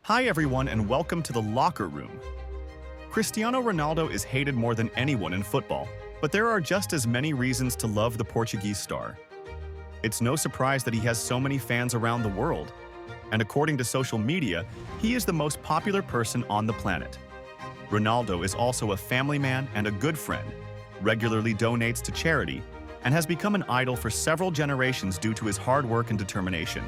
Hi everyone and welcome to the locker room. Cristiano Ronaldo is hated more than anyone in football, but there are just as many reasons to love the Portuguese star. It's no surprise that he has so many fans around the world, and according to social media, he is the most popular person on the planet. Ronaldo is also a family man and a good friend, regularly donates to charity, and has become an idol for several generations due to his hard work and determination.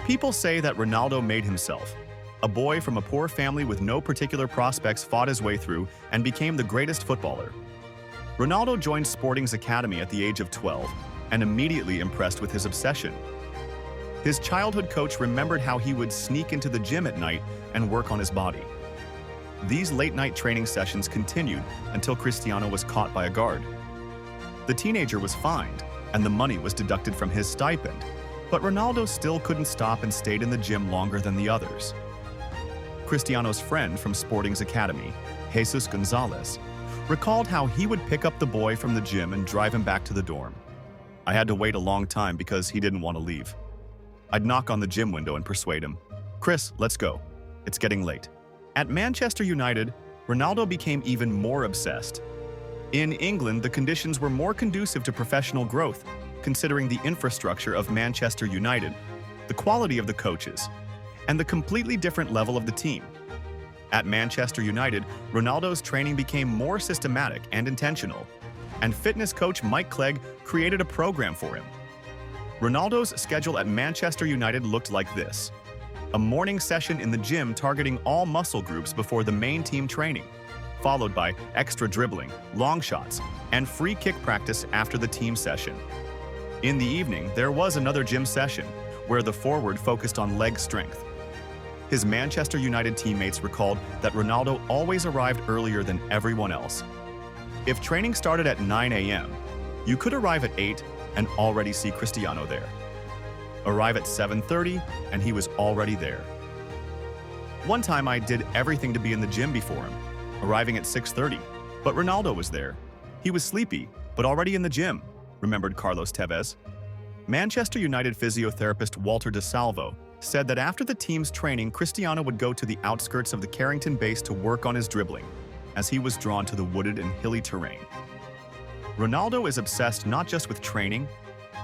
People say that Ronaldo made himself. A boy from a poor family with no particular prospects fought his way through and became the greatest footballer. Ronaldo joined Sporting's academy at the age of 12 and immediately impressed with his obsession. His childhood coach remembered how he would sneak into the gym at night and work on his body. These late-night training sessions continued until Cristiano was caught by a guard. The teenager was fined, and the money was deducted from his stipend, but Ronaldo still couldn't stop and stayed in the gym longer than the others. Cristiano's friend from Sporting's academy, Jesus Gonzalez, recalled how he would pick up the boy from the gym and drive him back to the dorm. I had to wait a long time because he didn't want to leave. I'd knock on the gym window and persuade him, "Chris, let's go. It's getting late." At Manchester United, Ronaldo became even more obsessed. In England, the conditions were more conducive to professional growth, considering the infrastructure of Manchester United, the quality of the coaches, and the completely different level of the team. At Manchester United, Ronaldo's training became more systematic and intentional, and fitness coach Mike Clegg created a program for him. Ronaldo's schedule at Manchester United looked like this: a morning session in the gym targeting all muscle groups before the main team training, followed by extra dribbling, long shots, and free kick practice after the team session. In the evening, there was another gym session, where the forward focused on leg strength. His Manchester United teammates recalled that Ronaldo always arrived earlier than everyone else. If training started at 9 a.m., you could arrive at 8 and already see Cristiano there. Arrive at 7:30 and he was already there. One time I did everything to be in the gym before him, arriving at 6:30, but Ronaldo was there. He was sleepy, but already in the gym, remembered Carlos Tevez. Manchester United physiotherapist Walter De Salvo said that after the team's training, Cristiano would go to the outskirts of the Carrington base to work on his dribbling, as he was drawn to the wooded and hilly terrain. Ronaldo is obsessed not just with training,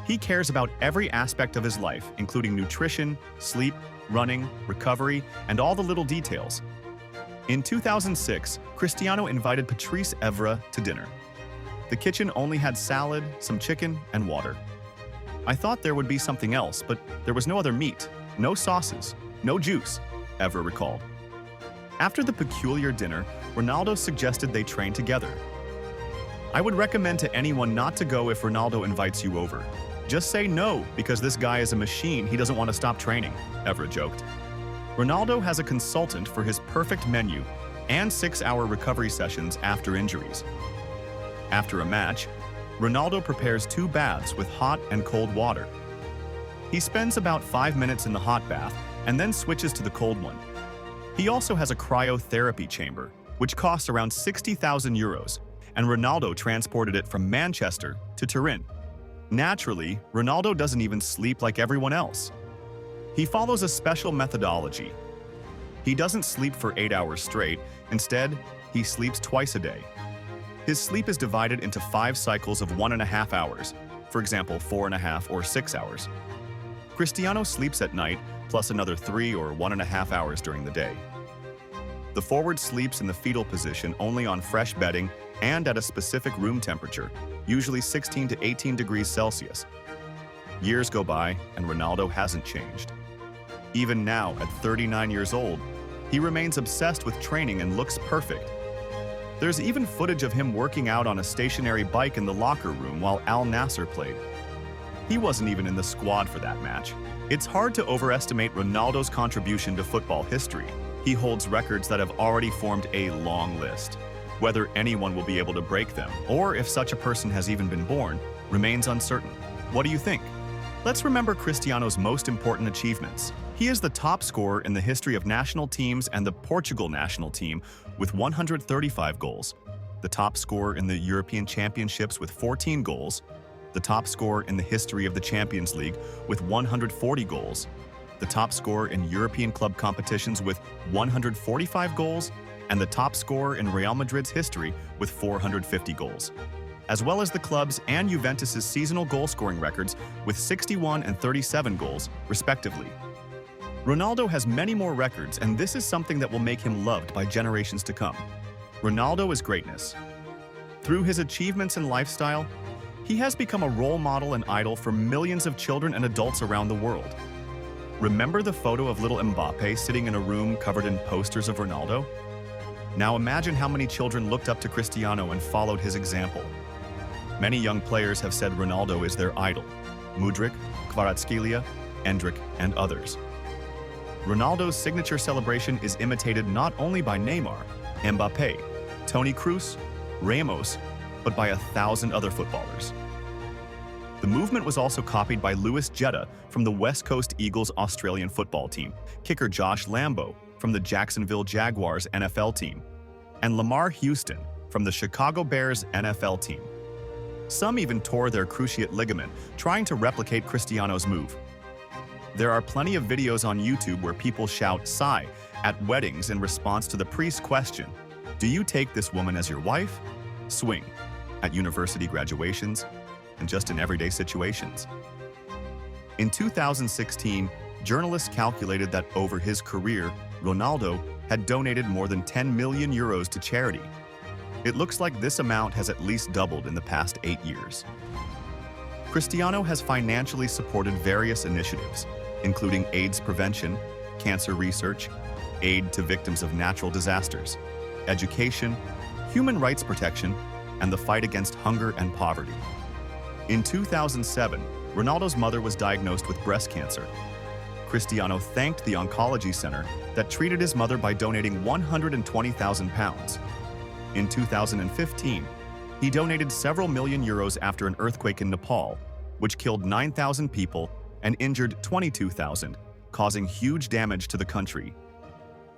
he cares about every aspect of his life, including nutrition, sleep, running, recovery, and all the little details. In 2006, Cristiano invited Patrice Evra to dinner. The kitchen only had salad, some chicken, and water. "I thought there would be something else, but there was no other meat, no sauces, no juice," Evra recalled. After the peculiar dinner, Ronaldo suggested they train together. "I would recommend to anyone not to go if Ronaldo invites you over. Just say no, because this guy is a machine, he doesn't want to stop training," Evra joked. Ronaldo has a consultant for his perfect menu and 6-hour recovery sessions after injuries. After a match, Ronaldo prepares 2 baths with hot and cold water. He spends about 5 minutes in the hot bath and then switches to the cold one. He also has a cryotherapy chamber, which costs around 60,000 euros, and Ronaldo transported it from Manchester to Turin. Naturally, Ronaldo doesn't even sleep like everyone else. He follows a special methodology. He doesn't sleep for 8 hours straight. Instead, he sleeps twice a day. His sleep is divided into 5 cycles of 1.5 hours, for example, 4.5 or 6 hours. Cristiano sleeps at night, plus another 3 or 1.5 hours during the day. The forward sleeps in the fetal position only on fresh bedding and at a specific room temperature, usually 16 to 18 degrees Celsius. Years go by, and Ronaldo hasn't changed. Even now, at 39 years old, he remains obsessed with training and looks perfect. There's even footage of him working out on a stationary bike in the locker room while Al Nassr played. He wasn't even in the squad for that match. It's hard to overestimate Ronaldo's contribution to football history. He holds records that have already formed a long list. Whether anyone will be able to break them, or if such a person has even been born, remains uncertain. What do you think? Let's remember Cristiano's most important achievements. He is the top scorer in the history of national teams and the Portugal national team with 135 goals, the top scorer in the European Championships with 14 goals, the top scorer in the history of the Champions League with 140 goals, the top scorer in European club competitions with 145 goals, and the top scorer in Real Madrid's history with 450 goals, as well as the club's and Juventus's seasonal goal-scoring records with 61 and 37 goals, respectively. Ronaldo has many more records, and this is something that will make him loved by generations to come. Ronaldo is greatness. Through his achievements and lifestyle, he has become a role model and idol for millions of children and adults around the world. Remember the photo of little Mbappe sitting in a room covered in posters of Ronaldo? Now imagine how many children looked up to Cristiano and followed his example. Many young players have said Ronaldo is their idol: Mudryk, Kvaratskhelia, Endrick, and others. Ronaldo's signature celebration is imitated not only by Neymar, Mbappe, Toni Kroos, Ramos, but by 1,000 other footballers. The movement was also copied by Louis Jetta from the West Coast Eagles Australian football team, kicker Josh Lambo from the Jacksonville Jaguars NFL team, and Lamar Houston from the Chicago Bears NFL team. Some even tore their cruciate ligament trying to replicate Cristiano's move. There are plenty of videos on YouTube where people shout "Sigh" at weddings in response to the priest's question, "Do you take this woman as your wife?" Swing at university graduations, and just in everyday situations. In 2016, journalists calculated that over his career, Ronaldo had donated more than 10 million euros to charity. It looks like this amount has at least doubled in the past 8 years. Cristiano has financially supported various initiatives, including AIDS prevention, cancer research, aid to victims of natural disasters, education, human rights protection, and the fight against hunger and poverty. In 2007, Ronaldo's mother was diagnosed with breast cancer. Cristiano thanked the oncology center that treated his mother by donating £120,000. In 2015, he donated several million euros after an earthquake in Nepal, which killed 9,000 people and injured 22,000, causing huge damage to the country.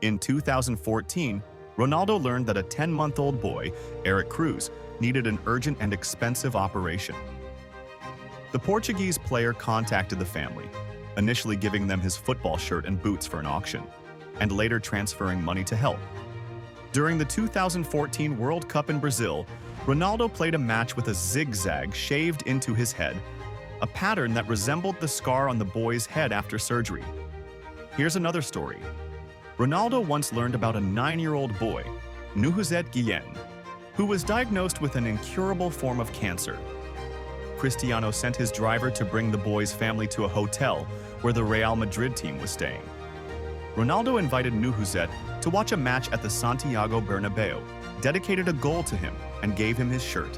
In 2014, Ronaldo learned that a 10-month-old boy, Eric Cruz, needed an urgent and expensive operation. The Portuguese player contacted the family, initially giving them his football shirt and boots for an auction, and later transferring money to help. During the 2014 World Cup in Brazil, Ronaldo played a match with a zigzag shaved into his head, a pattern that resembled the scar on the boy's head after surgery. Here's another story. Ronaldo once learned about a 9-year-old boy, Nuhuzet Guillen, who was diagnosed with an incurable form of cancer. Cristiano sent his driver to bring the boy's family to a hotel where the Real Madrid team was staying. Ronaldo invited Nuhuzet to watch a match at the Santiago Bernabeu, dedicated a goal to him, and gave him his shirt.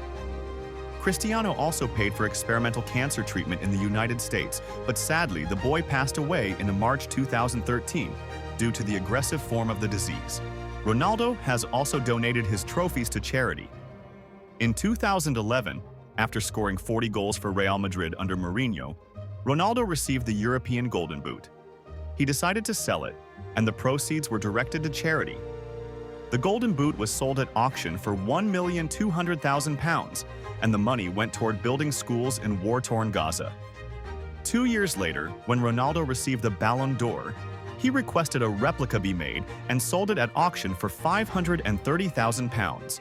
Cristiano also paid for experimental cancer treatment in the United States, but sadly the boy passed away in March 2013 due to the aggressive form of the disease. Ronaldo has also donated his trophies to charity. In 2011, after scoring 40 goals for Real Madrid under Mourinho, Ronaldo received the European Golden Boot. He decided to sell it, and the proceeds were directed to charity. The Golden Boot was sold at auction for £1,200,000, and the money went toward building schools in war-torn Gaza. 2 years later, when Ronaldo received the Ballon d'Or, he requested a replica be made and sold it at auction for £530,000.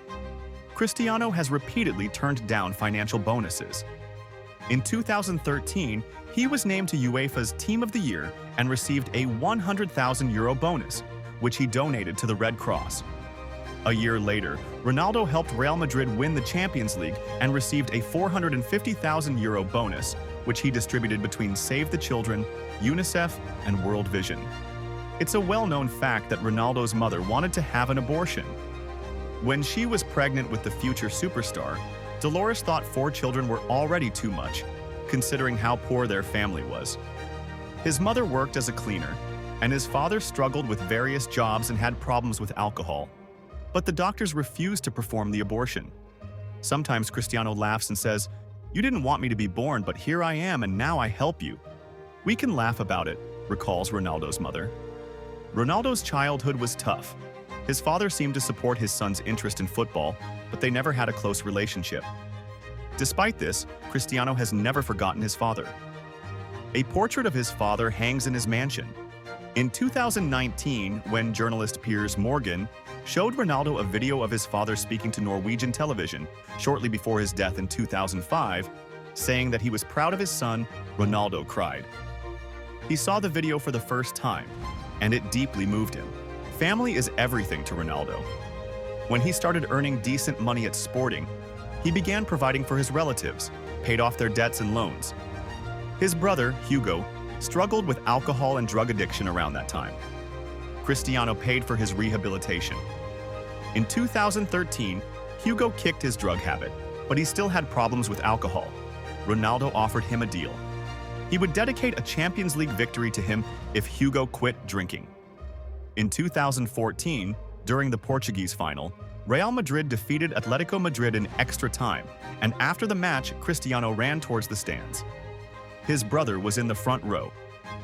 Cristiano has repeatedly turned down financial bonuses. In 2013, he was named to UEFA's Team of the Year and received a €100,000 bonus, which he donated to the Red Cross. A year later, Ronaldo helped Real Madrid win the Champions League and received a €450,000 bonus, which he distributed between Save the Children, UNICEF, and World Vision. It's a well-known fact that Ronaldo's mother wanted to have an abortion. When she was pregnant with the future superstar, Dolores thought 4 children were already too much, considering how poor their family was. His mother worked as a cleaner, and his father struggled with various jobs and had problems with alcohol. But the doctors refused to perform the abortion. Sometimes Cristiano laughs and says, "You didn't want me to be born, but here I am and now I help you." We can laugh about it, recalls Ronaldo's mother. Ronaldo's childhood was tough. His father seemed to support his son's interest in football, but they never had a close relationship. Despite this, Cristiano has never forgotten his father. A portrait of his father hangs in his mansion. In 2019, when journalist Piers Morgan showed Ronaldo a video of his father speaking to Norwegian television shortly before his death in 2005, saying that he was proud of his son, Ronaldo cried. He saw the video for the first time, and it deeply moved him. Family is everything to Ronaldo. When he started earning decent money at Sporting, he began providing for his relatives, paid off their debts and loans. His brother, Hugo, struggled with alcohol and drug addiction around that time. Cristiano paid for his rehabilitation. In 2013, Hugo kicked his drug habit, but he still had problems with alcohol. Ronaldo offered him a deal. He would dedicate a Champions League victory to him if Hugo quit drinking. In 2014, during the Portuguese final, Real Madrid defeated Atletico Madrid in extra time, and after the match, Cristiano ran towards the stands. His brother was in the front row.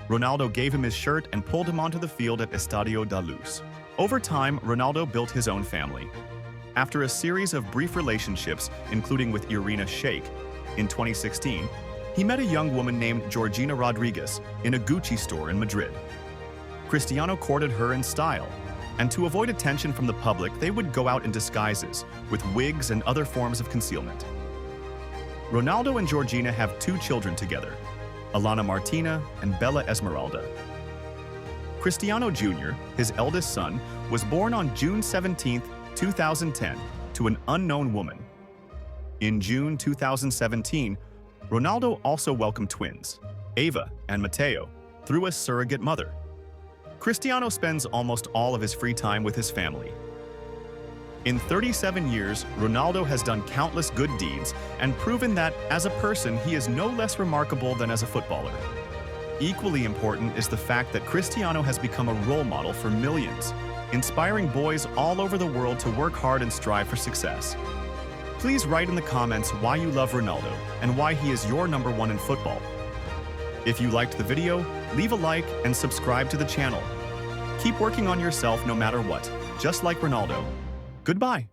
Ronaldo gave him his shirt and pulled him onto the field at Estadio da Luz. Over time, Ronaldo built his own family. After a series of brief relationships, including with Irina Shayk, in 2016, he met a young woman named Georgina Rodriguez in a Gucci store in Madrid. Cristiano courted her in style, and to avoid attention from the public, they would go out in disguises, with wigs and other forms of concealment. Ronaldo and Georgina have 2 children together, Alana Martina and Bella Esmeralda. Cristiano Jr., his eldest son, was born on June 17, 2010, to an unknown woman. In June 2017, Ronaldo also welcomed twins, Ava and Matteo, through a surrogate mother. Cristiano spends almost all of his free time with his family. In 37 years, Ronaldo has done countless good deeds and proven that, as a person, he is no less remarkable than as a footballer. Equally important is the fact that Cristiano has become a role model for millions, inspiring boys all over the world to work hard and strive for success. Please write in the comments why you love Ronaldo and why he is your number 1 in football. If you liked the video, leave a like and subscribe to the channel. Keep working on yourself no matter what, just like Ronaldo. Goodbye.